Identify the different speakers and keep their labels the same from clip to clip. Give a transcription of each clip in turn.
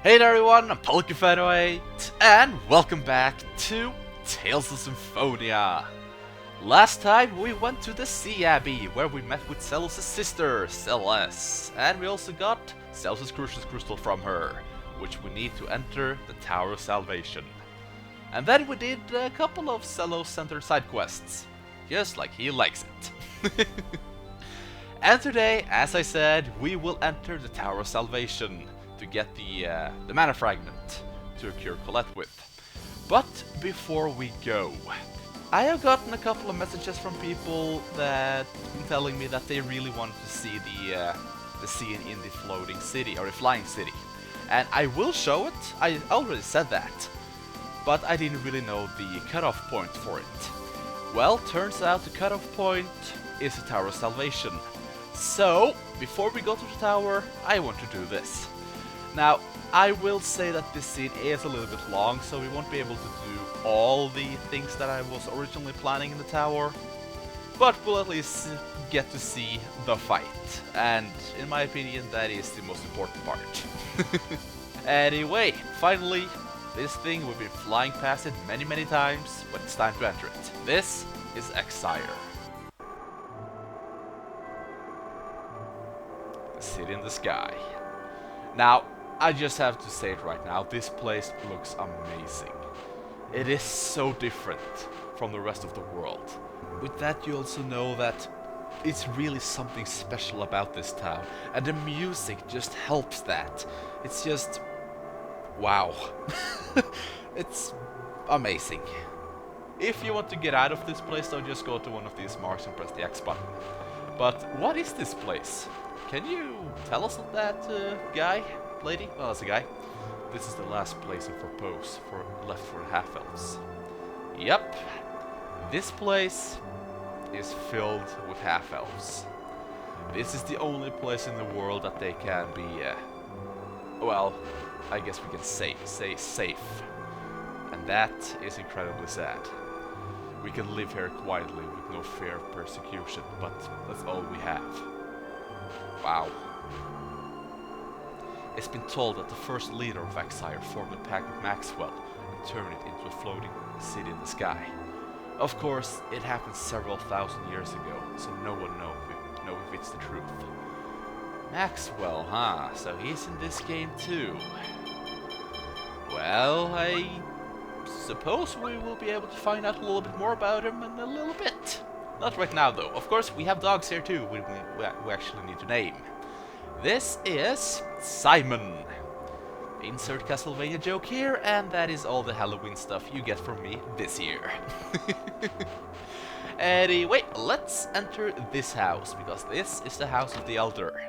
Speaker 1: Hey there everyone, I'm Farie, and welcome back to Tales of Symphonia. Last time we went to the Sea Abbey, where we met with Zelos' sister, Zelos, and we also got Zelos' Crucius Crystal from her, which we need to enter the Tower of Salvation. And then we did a couple of Zelos-centered side quests, just like he likes it. And today, as I said, we will enter the Tower of Salvation to get the Mana Fragment to cure Colette with. But before we go, I have gotten a couple of messages from people that telling me that they really wanted to see the scene in the floating city, or the flying city. And I will show it, I already said that, but I didn't really know the cutoff point for it. Well, turns out the cutoff point is the Tower of Salvation. So, before we go to the tower, I want to do this. Now, I will say that this scene is a little bit long, so we won't be able to do all the things that I was originally planning in the tower, but we'll at least get to see the fight, and in my opinion that is the most important part. Anyway, finally, this thing we've been flying past it many times, but it's time to enter it. This is Exire. The city in the sky. Now, I just have to say it right now, this place looks amazing. It is so different from the rest of the world. With that you also know that it's really something special about this town, and the music just helps that. It's just... wow. It's amazing. If you want to get out of this place, though, just go to one of these marks and press the X button. But what is this place? Can you tell us that, guy? Lady? Well, that's a guy. This is the last place of repose left for the half-elves. Yep. This place is filled with half-elves. This is the only place in the world that they can be, well, I guess we can say safe. And that is incredibly sad. We can live here quietly with no fear of persecution, but that's all we have. Wow. It's been told that the first leader of Exire formed a pact with Maxwell and turned it into a floating city in the sky. Of course, it happened several thousand years ago, so no one knows if it's the truth. Maxwell, huh? So he's in this game too. Well, I suppose we will be able to find out a little bit more about him in a little bit. Not right now though. Of course, we have dogs here too, we actually need to name. This is Simon. Insert Castlevania joke here, and that is all the Halloween stuff you get from me this year. Anyway, let's enter this house, because this is the House of the Elder.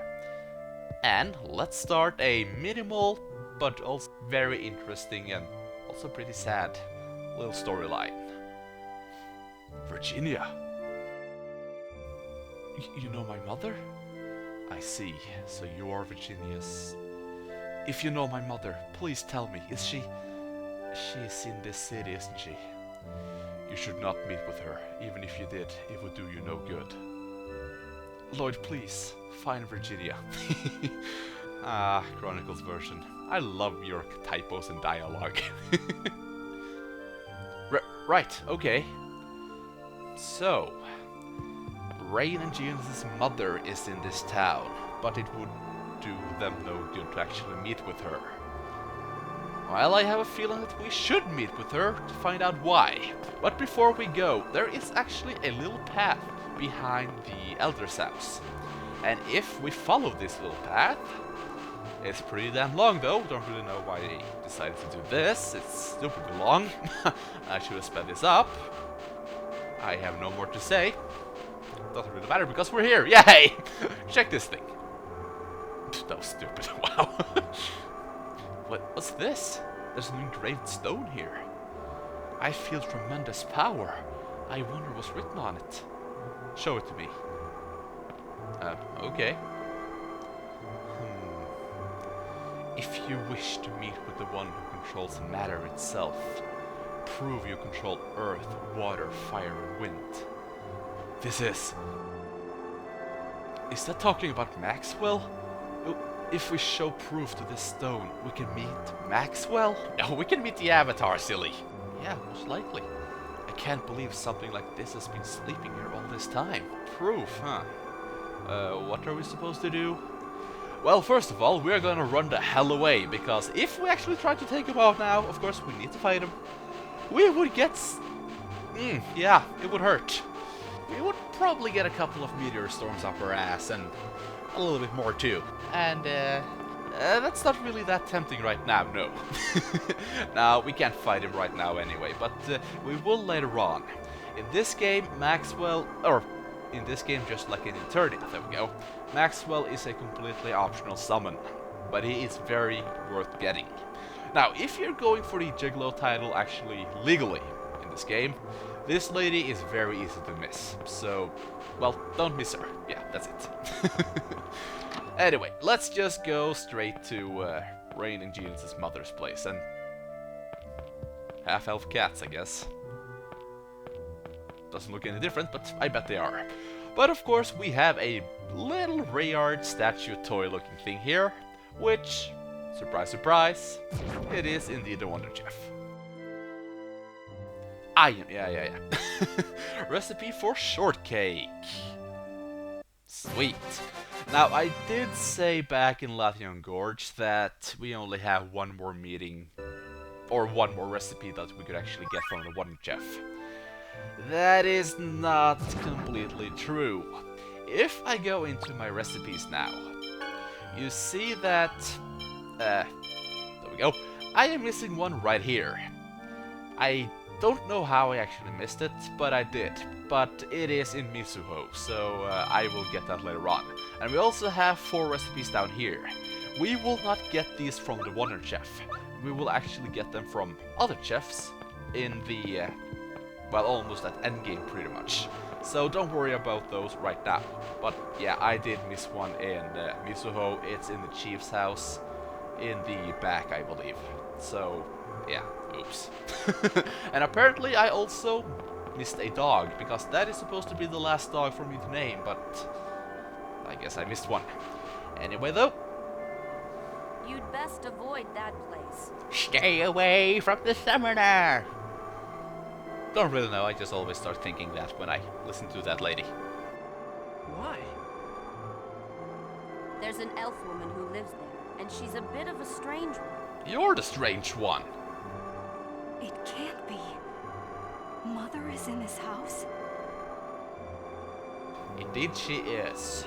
Speaker 1: And let's start a minimal, but also very interesting and also pretty sad little storyline. Virginia. You know my mother? I see, so you are Virginia's... If you know my mother, please tell me, is she... She's in this city, isn't she? You should not meet with her, even if you did, it would do you no good. LIoyd, please, find Virginia. Ah, Chronicles version. I love your typos and dialogue. Right, okay. So... Raine and Genis' mother is in this town, but it would do them no good to actually meet with her. Well, I have a feeling that we should meet with her to find out why. But before we go, there is actually a little path behind the Elder's house. And if we follow this little path, it's pretty damn long though, don't really know why they decided to do this, it's stupidly long. I should have sped this up. I have no more to say. Doesn't really matter because we're here. Yay! Check this thing. That was stupid. Wow. What's this? There's an engraved stone here. I feel tremendous power. I wonder what's written on it. Show it to me. Okay. If you wish to meet with the one who controls matter itself, prove you control earth, water, fire, and wind. This is... Is that talking about Maxwell? if we show proof to this stone, we can meet Maxwell? No, we can meet the Avatar, silly. Yeah, most likely. I can't believe something like this has been sleeping here all this time. Proof, huh? What are we supposed to do? Well, first of all, we're gonna run the hell away, because if we actually try to take him out now, of course we need to fight him, we would get... yeah, it would hurt. We would probably get a couple of meteor storms up our ass, and a little bit more too. And, that's not really that tempting right now, no. Now, we can't fight him right now anyway, but we will later on. In this game, Maxwell... or, in this game, just like in Eternia, there we go, Maxwell is a completely optional summon, but he is very worth getting. Now, if you're going for the Gigolo title actually legally in this game, this lady is very easy to miss, so, well, don't miss her. Yeah, that's it. Anyway, let's just go straight to Raine and Genis' mother's place, and half-elf cats, I guess. Doesn't look any different, but I bet they are. But of course, we have a little Rayard statue toy looking thing here, which, surprise surprise, it is indeed the Wonder Chef. Yeah. Recipe for shortcake. Sweet. Now, I did say back in Lathian Gorge that we only have one more meeting, or one more recipe that we could actually get from the Wonder Chef. That is not completely true. If I go into my recipes now, you see that, there we go, I am missing one right here. I don't know how I actually missed it, but I did. But it is in Mizuho, so I will get that later on. And we also have 4 recipes down here. We will not get these from the Wonder Chef. We will actually get them from other chefs in the, well, almost at endgame pretty much. So don't worry about those right now. But yeah, I did miss one in Mizuho. It's in the chief's house in the back, I believe. So yeah, oops. And apparently I also missed a dog, because that is supposed to be the last dog for me to name, but I guess I missed one. Anyway though,
Speaker 2: you'd best avoid that place.
Speaker 1: Stay away from the summoner! Don't really know, I just always start thinking that when I listen to that lady.
Speaker 3: Why?
Speaker 2: There's an elf woman who lives there, and she's a bit of a strange one.
Speaker 1: You're the strange one!
Speaker 4: It can't be. Mother is in this house?
Speaker 1: Indeed she is.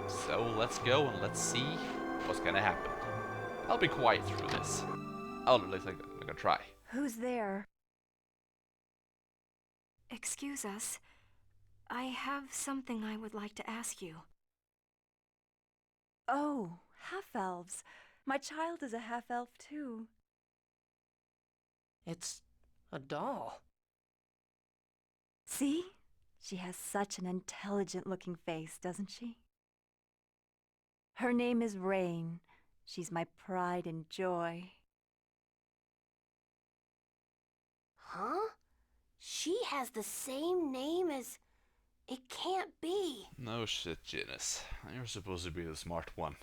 Speaker 1: So let's go and let's see what's gonna happen. I'll be quiet through this. At least I'm gonna try.
Speaker 4: Who's there? Excuse us. I have something I would like to ask you.
Speaker 5: Oh, half-elves. My child is a half-elf too.
Speaker 3: It's a doll.
Speaker 5: See? She has such an intelligent-looking face, doesn't she? Her name is Raine. She's my pride and joy.
Speaker 2: Huh? She has the same name as... It can't be.
Speaker 1: No shit, Genis. You're supposed to be the smart one.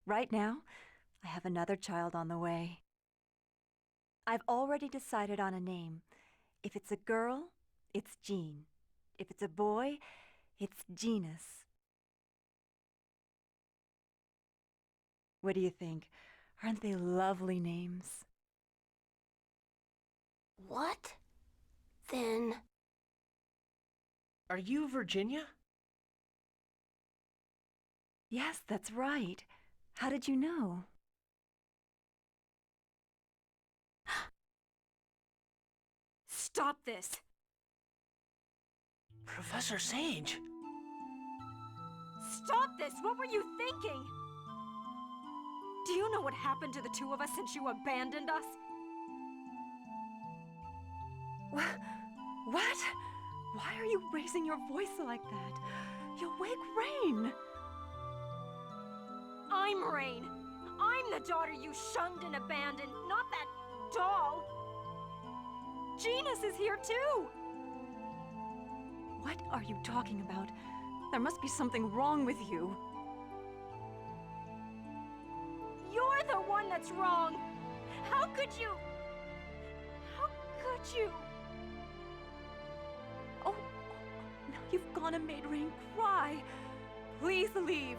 Speaker 5: Right now, I have another child on the way. I've already decided on a name. If it's a girl, it's Jean. If it's a boy, it's Genis. What do you think? Aren't they lovely names?
Speaker 2: What? Then...
Speaker 3: Are you Virginia?
Speaker 5: Yes, that's right. How did you know?
Speaker 4: Stop this!
Speaker 3: Professor Sage.
Speaker 4: Stop this! What were you thinking? Do you know what happened to the two of us since you abandoned us?
Speaker 5: What? Why are you raising your voice like that? You'll wake Raine!
Speaker 4: I'm Raine. I'm the daughter you shunned and abandoned, not that doll. Genis is here too!
Speaker 5: What are you talking about? There must be something wrong with you.
Speaker 4: That's wrong. How could you? How could you?
Speaker 5: Oh, now you've gone and made Raine cry. Please leave.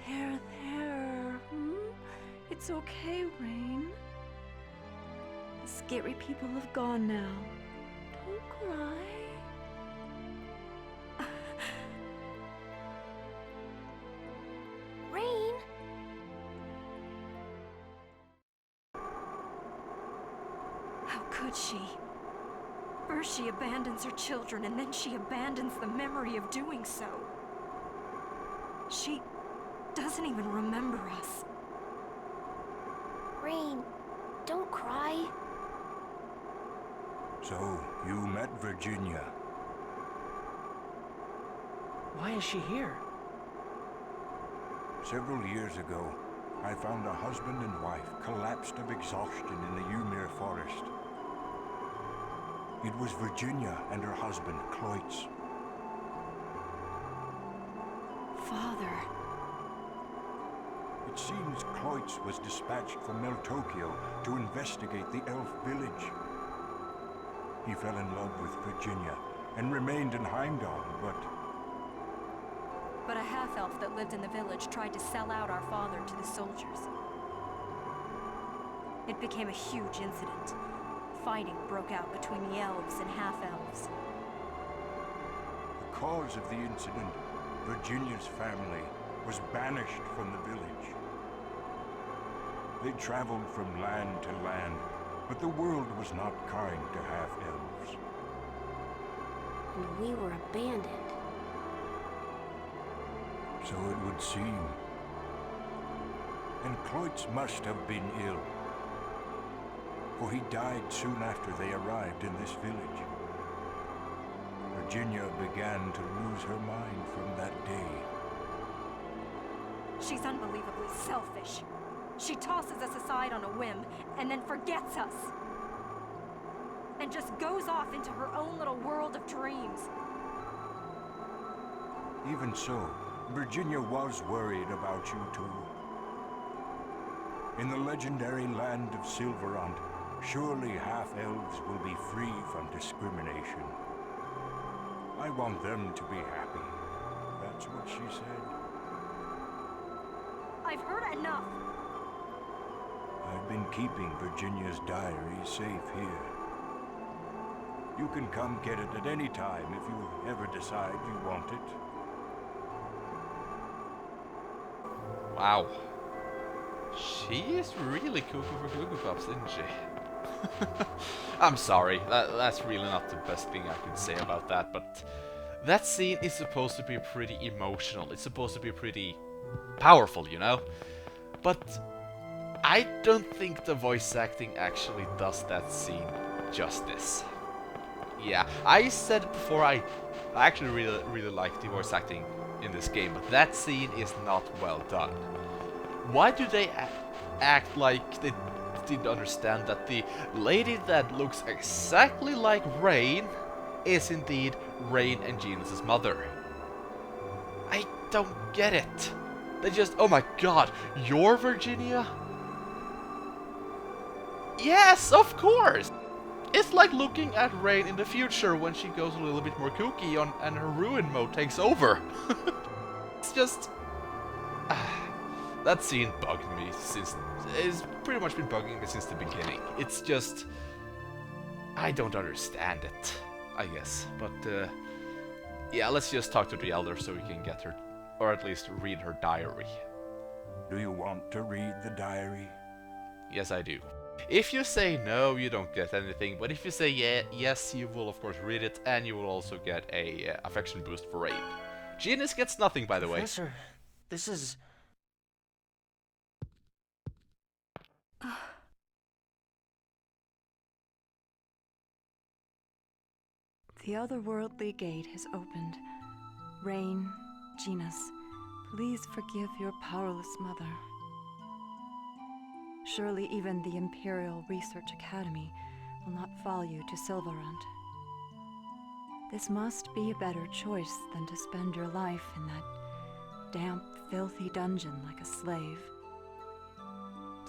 Speaker 5: There. It's okay, Raine. The scary people have gone now. Don't cry.
Speaker 2: Raine?
Speaker 4: How could she? First she abandons her children, and then she abandons the memory of doing so. She doesn't even remember us.
Speaker 2: Raine, don't cry.
Speaker 6: So, you met Virginia.
Speaker 3: Why is she here?
Speaker 6: Several years ago, I found a husband and wife collapsed of exhaustion in the Ymir forest. It was Virginia and her husband, Cloak.
Speaker 4: Father.
Speaker 6: It seems Cloak was dispatched from Meltokio to investigate the elf village. He fell in love with Virginia and remained in Heimdall,
Speaker 4: But a half-elf that lived in the village tried to sell out our father to the soldiers. It became a huge incident. Fighting broke out between the elves and half-elves.
Speaker 6: the cause of the incident, Virginia's family, was banished from the village. They traveled from land to land, but the world was not kind to half-elves.
Speaker 2: And we were abandoned.
Speaker 6: So it would seem. And Cloak must have been ill, for he died soon after they arrived in this village. Virginia began to lose her mind from that day.
Speaker 4: She's unbelievably selfish. She tosses us aside on a whim, and then forgets us. And just goes off into her own little world of dreams.
Speaker 6: Even so, Virginia was worried about you too. In the legendary land of Silverant, surely half-elves will be free from discrimination. I want them to be happy. That's what she said.
Speaker 4: I've heard enough.
Speaker 6: I've been keeping Virginia's diary safe here. You can come get it at any time if you ever decide you want it.
Speaker 1: Wow. She is really cuckoo for Cuckoo Puffs, isn't she? I'm sorry, that's really not the best thing I can say about that, but that scene is supposed to be pretty emotional. It's supposed to be pretty powerful, you know? But I don't think the voice acting actually does that scene justice. Yeah, I said it before, I actually really like the voice acting in this game, but that scene is not well done. Why do they act like they didn't understand that the lady that looks exactly like Raine is indeed Raine and Genis' mother? I don't get it. They just, oh my god, you're Virginia? Yes, of course! It's like looking at Raine in the future when she goes a little bit more kooky and her Rune mode takes over. It's just... that scene bugged me since... It's pretty much been bugging me since the beginning. It's just... I don't understand it, I guess. But, yeah, let's just talk to the Elder so we can get her... Or at least read her diary.
Speaker 6: Do you want to read the diary?
Speaker 1: Yes, I do. If you say no, you don't get anything, but if you say yes, you will of course read it, and you will also get a affection boost for Rape. Genis gets nothing, by the way.
Speaker 3: Professor, this is...
Speaker 5: The otherworldly gate has opened. Raine, Genis, please forgive your powerless mother. Surely even the Imperial Research Academy will not follow you to Silverant. This must be a better choice than to spend your life in that damp, filthy dungeon like a slave.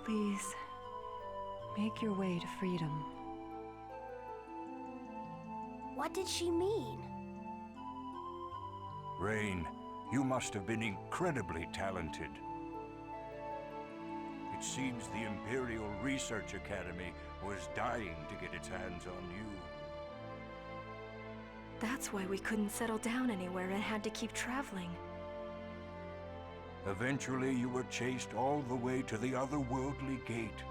Speaker 5: Please, make your way to freedom.
Speaker 2: What did she mean?
Speaker 6: Raine, you must have been incredibly talented. It seems the Imperial Research Academy was dying to get its hands on you.
Speaker 4: That's why we couldn't settle down anywhere and had to keep traveling.
Speaker 6: Eventually, you were chased all the way to the otherworldly gate.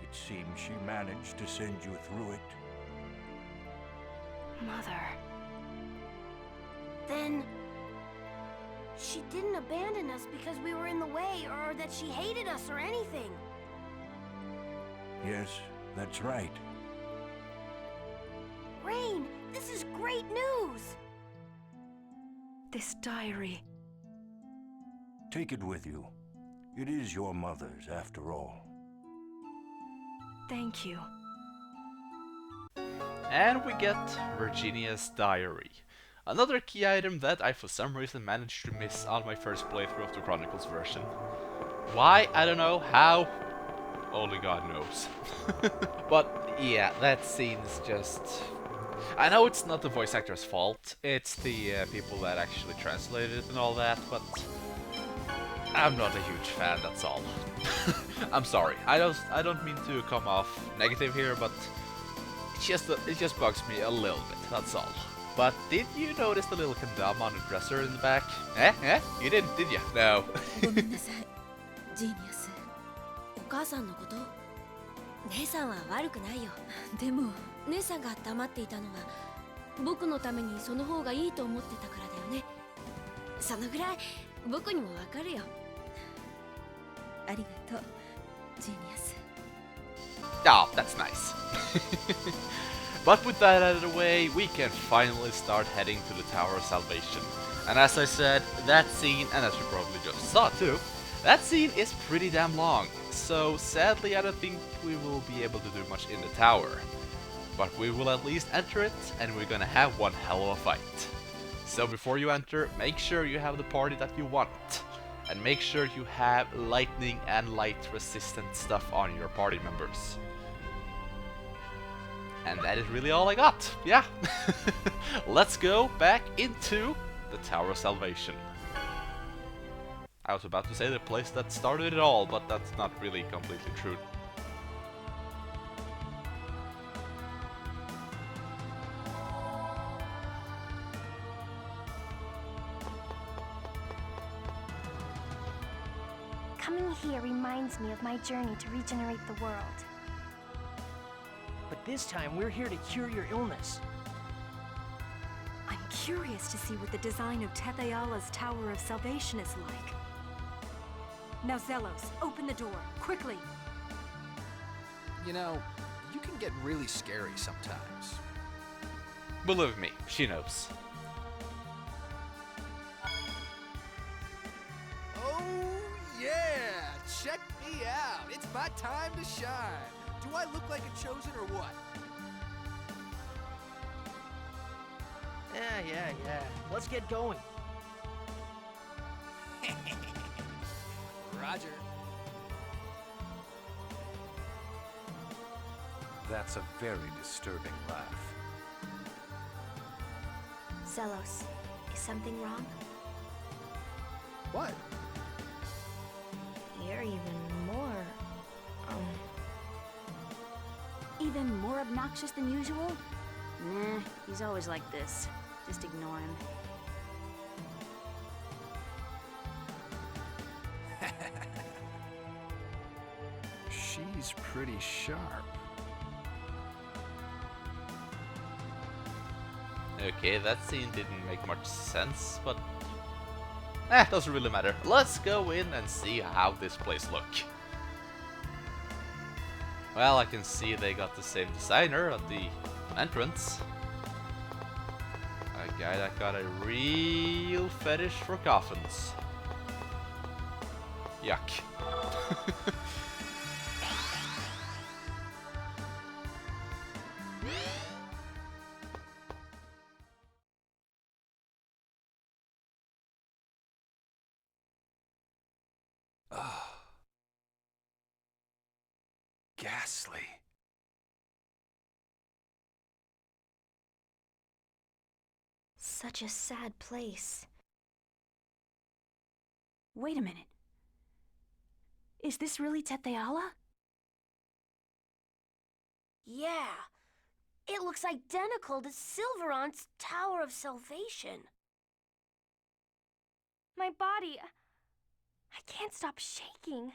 Speaker 6: It seems she managed to send you through it.
Speaker 4: Mother.
Speaker 2: Then... she didn't abandon us because we were in the way, or that she hated us or anything.
Speaker 6: Yes, that's right.
Speaker 2: Raine, this is great news!
Speaker 4: This diary.
Speaker 6: Take it with you. It is your mother's, after all.
Speaker 4: Thank you.
Speaker 1: And we get Virginia's diary. Another key item that I for some reason managed to miss on my first playthrough of the Chronicles version. Why? I don't know. How? Only God knows. But yeah, that scene is just... I know it's not the voice actor's fault, it's the people that actually translated it and all that, but... I'm not a huge fan, that's all. I'm sorry. I don't mean to come off negative here, but it just bugs me a little bit, that's all. But did you notice the little kendama on the dresser in the back? You didn't, did you? No.
Speaker 7: ごめんなさい、ジーニアス。お母さんのこと？姉さんは悪くないよ。でも、姉さんが黙っていたのは僕のためにその方がいいと思ってたからだよね。そのぐらい僕にもわかるよ。ありがとう、ジーニアス。
Speaker 1: Oh, that's nice. But with that out of the way, we can finally start heading to the Tower of Salvation. And as I said, that scene, and as you probably just saw too, that scene is pretty damn long. So sadly I don't think we will be able to do much in the tower. But we will at least enter it, and we're gonna have one hell of a fight. So before you enter, make sure you have the party that you want. And make sure you have lightning and light resistant stuff on your party members. And that is really all I got. Yeah. Let's go back into the Tower of Salvation. I was about to say the place that started it all, but that's not really completely true.
Speaker 8: Coming here reminds me of my journey to regenerate the world.
Speaker 3: But this time, we're here to cure your illness.
Speaker 4: I'm curious to see what the design of Tetheala's Tower of Salvation is like. Now Zelos, open the door, quickly!
Speaker 9: You know, you can get really scary sometimes.
Speaker 1: Believe me, she knows.
Speaker 9: Oh yeah! Check me out! It's my time to shine! Do I look like a chosen or what?
Speaker 3: Yeah. Let's get going.
Speaker 9: Roger.
Speaker 10: That's a very disturbing laugh.
Speaker 8: Zelos, is something wrong?
Speaker 9: What?
Speaker 8: You're even more...
Speaker 2: Even more obnoxious than usual? Nah, he's always like this. Just ignore him.
Speaker 10: She's pretty sharp.
Speaker 1: Okay, that scene didn't make much sense, but... doesn't really matter. Let's go in and see how this place looks. Well, I can see they got the same designer at the entrance. A guy that got a real fetish for coffins. Yuck.
Speaker 10: ghastly.
Speaker 8: Such a sad place.
Speaker 2: Wait a minute. Is this really Tetheala?
Speaker 8: Yeah. It looks identical to Silveron's Tower of Salvation. My body... I can't stop shaking.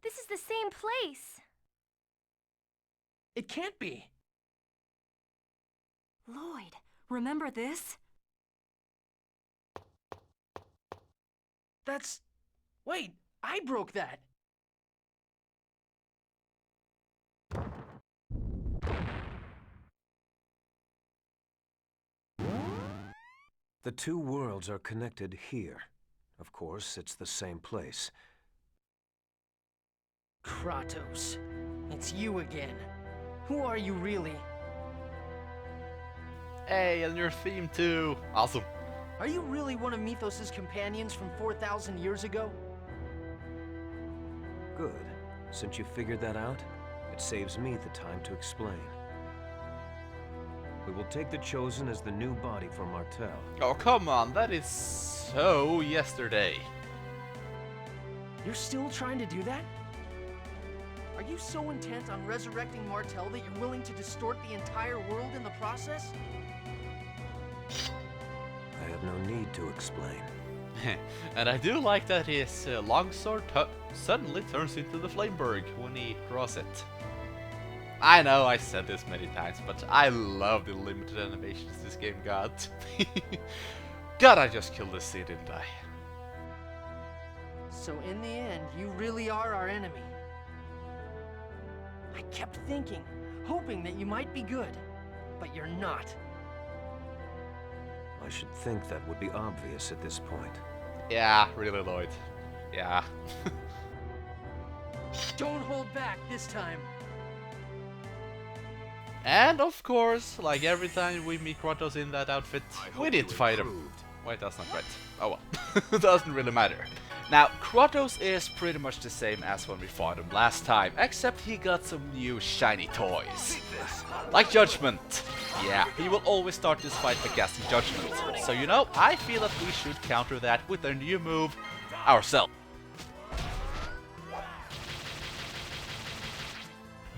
Speaker 8: This is the same place.
Speaker 3: It can't be.
Speaker 5: LIoyd, remember this?
Speaker 3: That's... Wait, I broke that.
Speaker 10: The two worlds are connected here. Of course, it's the same place.
Speaker 3: Kratos, it's you again. Who are you really?
Speaker 1: Hey, and your theme too. Awesome.
Speaker 3: Are you really one of Mythos' companions from 4,000 years ago?
Speaker 10: Good. Since you figured that out, it saves me the time to explain. We will take the Chosen as the new body for Martel.
Speaker 1: Oh, come on, that is so yesterday.
Speaker 3: You're still trying to do that? Are you so intent on resurrecting Martel that you're willing to distort the entire world in the process?
Speaker 10: I have no need to explain.
Speaker 1: And I do like that his longsword suddenly turns into the Flameberg when he draws it. I know I said this many times, but I love the limited animations this game got. God, I just killed this scene, didn't I?
Speaker 3: So in the end, you really are our enemy. I kept thinking, hoping that you might be good, but you're not.
Speaker 10: I should think that would be obvious at this point.
Speaker 1: Yeah, really, LIoyd. Yeah.
Speaker 3: Don't hold back this time.
Speaker 1: And of course, like every time we meet Kratos in that outfit, we did fight him. Wait, that's not right. Oh well, it doesn't really matter. Now, Kratos is pretty much the same as when we fought him last time, except he got some new shiny toys. Like Judgment. Yeah, he will always start this fight by casting Judgment. So you know, I feel that we should counter that with a new move ourselves.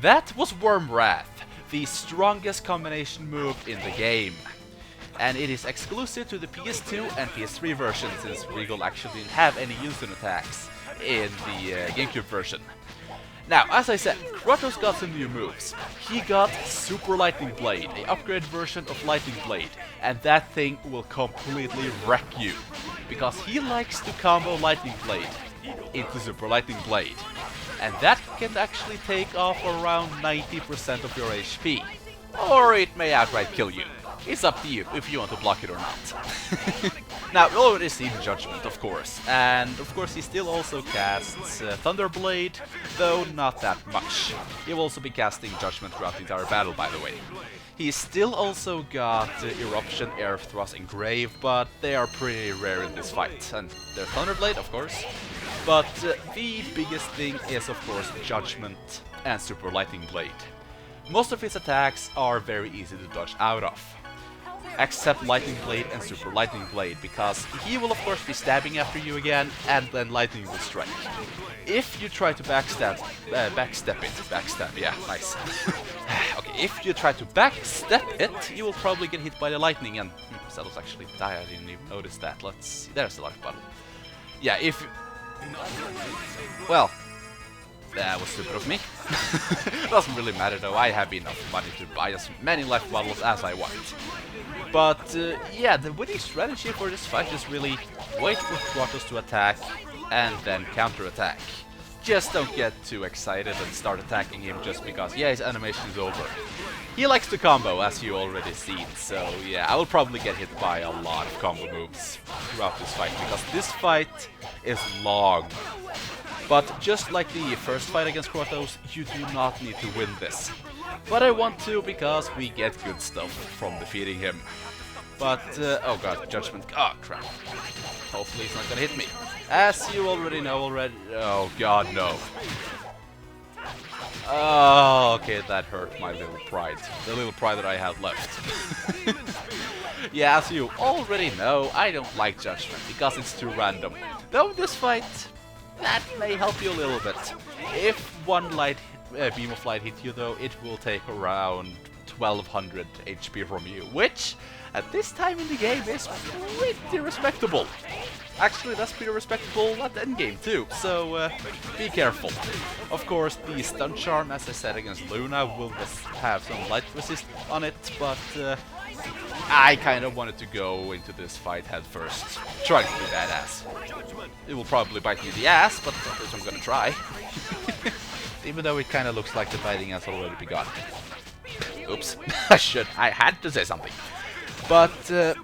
Speaker 1: That was Worm Wrath, the strongest combination move in the game. And it is exclusive to the PS2 and PS3 version, since Regal actually didn't have any instant attacks in the GameCube version. Now, as I said, Kratos got some new moves. He got Super Lightning Blade, an upgraded version of Lightning Blade, and that thing will completely wreck you, because he likes to combo Lightning Blade into Super Lightning Blade, and that can actually take off around 90% of your HP, or it may outright kill you. It's up to you if you want to block it or not. Now, we already seen Judgment, of course, and of course he still also casts Thunderblade, though not that much. He will also be casting Judgment throughout the entire battle, by the way. He still also got Eruption, Air Thrust, and Grave, but they are pretty rare in this fight. And they're Thunderblade, of course, but the biggest thing is, of course, Judgment and Super Lightning Blade. Most of his attacks are very easy to dodge out of, except Lightning Blade and Super Lightning Blade, because he will of course be stabbing after you again, and then Lightning will strike. If you try to backstab it, yeah, nice. Okay, if you try to backstep it, you will probably get hit by the lightning, and Zelos actually died, I didn't even notice that. Let's see, there's the life bottle. Yeah, if... Well, that was stupid of me. Doesn't really matter though, I have enough money to buy as many life bottles as I want. But yeah, the winning strategy for this fight is really wait for Kratos to attack and then counter-attack. Just don't get too excited and start attacking him just because, yeah, his animation is over. He likes to combo, as you already seen, so yeah, I will probably get hit by a lot of combo moves throughout this fight, because this fight is long. But just like the first fight against Kratos, you do not need to win this. But I want to, because we get good stuff from defeating him. But, oh god, Judgment, oh crap. Hopefully he's not gonna hit me. As you already know oh god, no. Oh, okay, that hurt my little pride. The little pride that I had left. Yeah, as you already know, I don't like Judgment because it's too random. Though this fight, that may help you a little bit. If one beam of light hits you though, it will take around 1200 HP from you, which at this time in the game is pretty respectable. Actually, that's pretty respectable at the endgame too, so be careful. Of course, the stun charm, as I said against Luna, will have some light resist on it, but I kind of wanted to go into this fight head first, trying to be badass. It will probably bite me in the ass, but at least I'm gonna try. Even though it kind of looks like the biting has already begun. Oops, I had to say something. But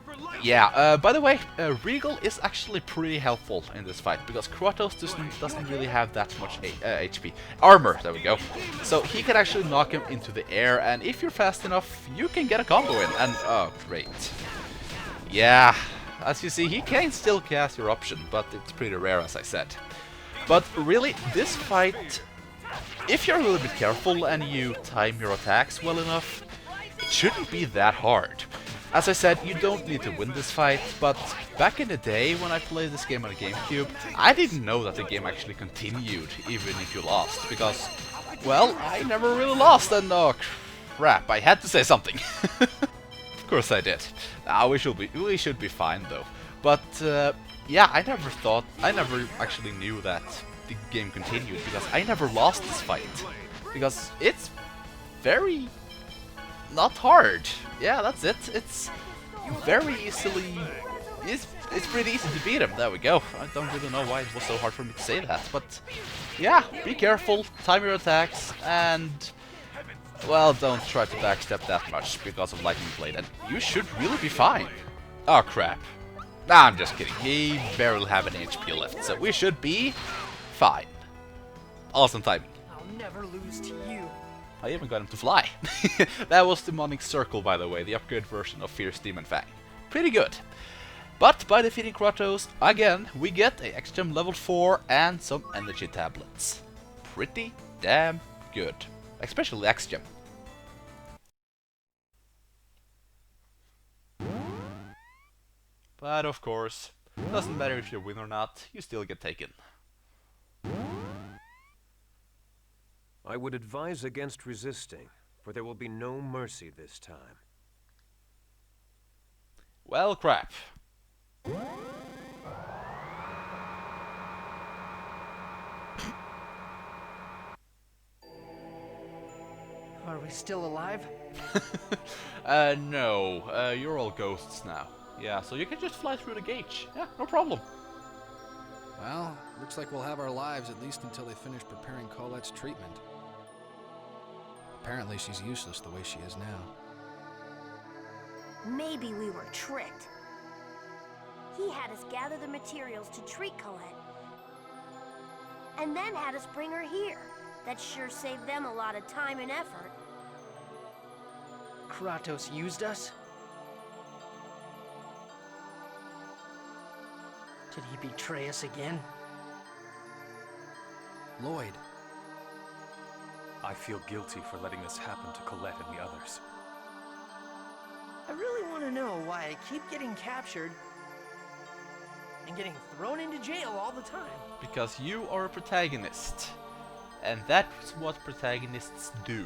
Speaker 1: yeah, by the way, Regal is actually pretty helpful in this fight because Kratos doesn't really have that much HP. Armor, there we go. So he can actually knock him into the air, and if you're fast enough, you can get a combo in. And oh, great. Yeah, as you see, he can still cast Eruption, but it's pretty rare, as I said. But really, this fight, if you're a little bit careful and you time your attacks well enough, it shouldn't be that hard. As I said, you don't need to win this fight, but back in the day when I played this game on the GameCube, I didn't know that the game actually continued even if you lost, because, well, I never really lost, and oh crap, I had to say something. Of course I did. Now we should be fine though. But yeah, I never actually knew that the game continued because I never lost this fight. Because it's very not hard. Yeah, that's it. It's very easily. It's pretty easy to beat him. There we go. I don't really know why it was so hard for me to say that, but yeah, be careful, time your attacks, and well, don't try to backstep that much because of Lightning Blade, and you should really be fine. Oh crap. Nah, I'm just kidding. He barely have any HP left, so we should be fine. Awesome timing.
Speaker 3: I'll never lose to you.
Speaker 1: I even got him to fly. That was the Demonic Circle, by the way, the upgrade version of Fierce Demon Fang. Pretty good. But by defeating Kratos, again, we get a X-Gem level 4 and some energy tablets. Pretty damn good. Especially X-Gem. But of course, doesn't matter if you win or not, you still get taken.
Speaker 10: I would advise against resisting, for there will be no mercy this time.
Speaker 1: Well, crap.
Speaker 3: Are we still alive?
Speaker 1: No. You're all ghosts now. Yeah, so you can just fly through the gate. Yeah, no problem.
Speaker 9: Well, looks like we'll have our lives at least until they finish preparing Colette's treatment. Apparently she's useless the way she is now.
Speaker 2: Maybe we were tricked. He had us gather the materials to treat Colette, and then had us bring her here. That sure saved them a lot of time and effort.
Speaker 3: Kratos used us? Did he betray us again?
Speaker 9: LIoyd.
Speaker 11: I feel guilty for letting this happen to Colette and the others.
Speaker 3: I really want to know why I keep getting captured and getting thrown into jail all the time.
Speaker 1: Because you are a protagonist. And that's what protagonists do.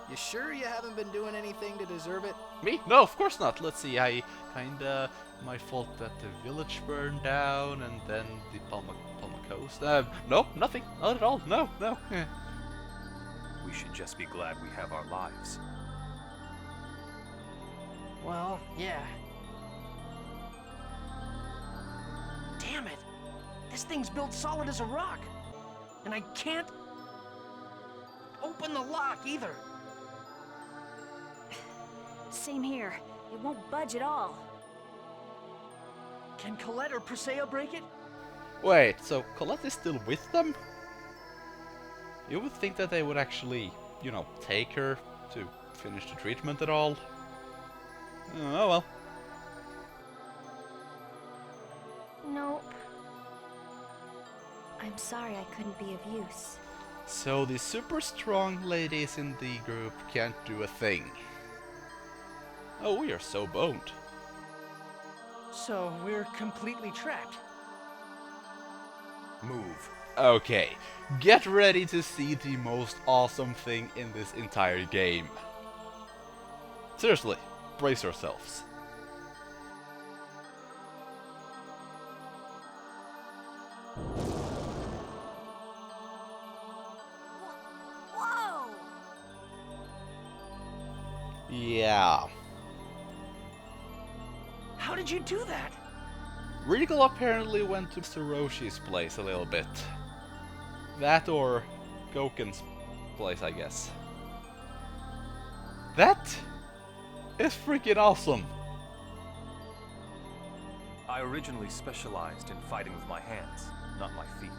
Speaker 9: You sure you haven't been doing anything to deserve it?
Speaker 1: Me? No, of course not. Let's see, I kinda... My fault that the village burned down and then the Palma Coast. No, nothing. Not at all. No.
Speaker 11: We should just be glad we have our lives.
Speaker 3: Well, yeah. Damn it! This thing's built solid as a rock. And I can't open the lock either.
Speaker 2: Same here. It won't budge at all.
Speaker 3: Can Colette or Presea break it?
Speaker 1: Wait, so Colette is still with them? You would think that they would actually, you know, take her to finish the treatment at all. Oh well.
Speaker 2: Nope. I'm sorry I couldn't be of use.
Speaker 1: So the super strong ladies in the group can't do a thing. Oh, we are so boned.
Speaker 3: So we're completely trapped.
Speaker 10: Move.
Speaker 1: Okay, get ready to see the most awesome thing in this entire game. Seriously, brace yourselves.
Speaker 2: Whoa!
Speaker 1: Yeah.
Speaker 3: How did you do that?
Speaker 1: Regal apparently went to Soroshi's place a little bit. That or Goken's place, I guess. That is freaking awesome!
Speaker 11: I originally specialized in fighting with my hands, not my feet.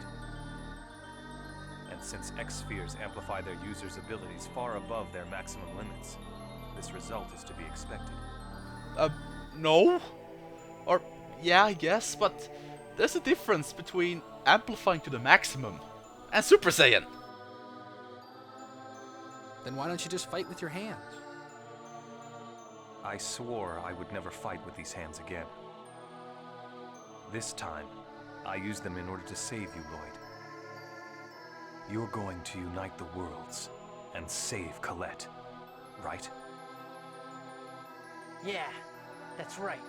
Speaker 11: And since X-spheres amplify their users' abilities far above their maximum limits, this result is to be expected.
Speaker 1: No? Or, yeah, I guess, but there's a difference between amplifying to the maximum and Super Saiyan.
Speaker 9: Then why don't you just fight with your hands?
Speaker 11: I swore I would never fight with these hands again. This time, I used them in order to save you, LIoyd. You're going to unite the worlds and save Colette, right?
Speaker 3: Yeah, that's right.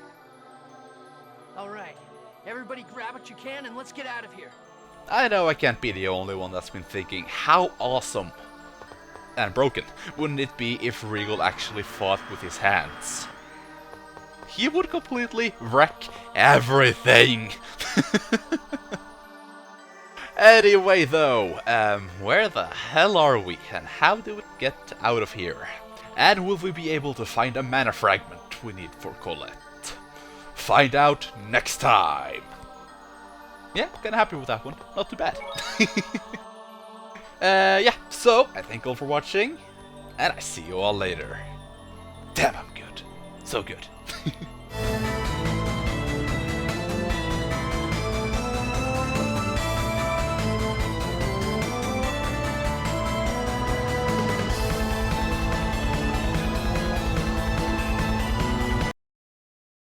Speaker 3: All right, everybody grab what you can and let's get out of here.
Speaker 1: I know I can't be the only one that's been thinking how awesome and broken wouldn't it be if Regal actually fought with his hands. He would completely wreck everything. Anyway though, where the hell are we and how do we get out of here? And will we be able to find a Mana Fragment we need for Colette? Find out next time. Yeah, kinda happy with that one. Not too bad. Yeah, so I thank you all for watching, and I see you all later. Damn, I'm good. So good.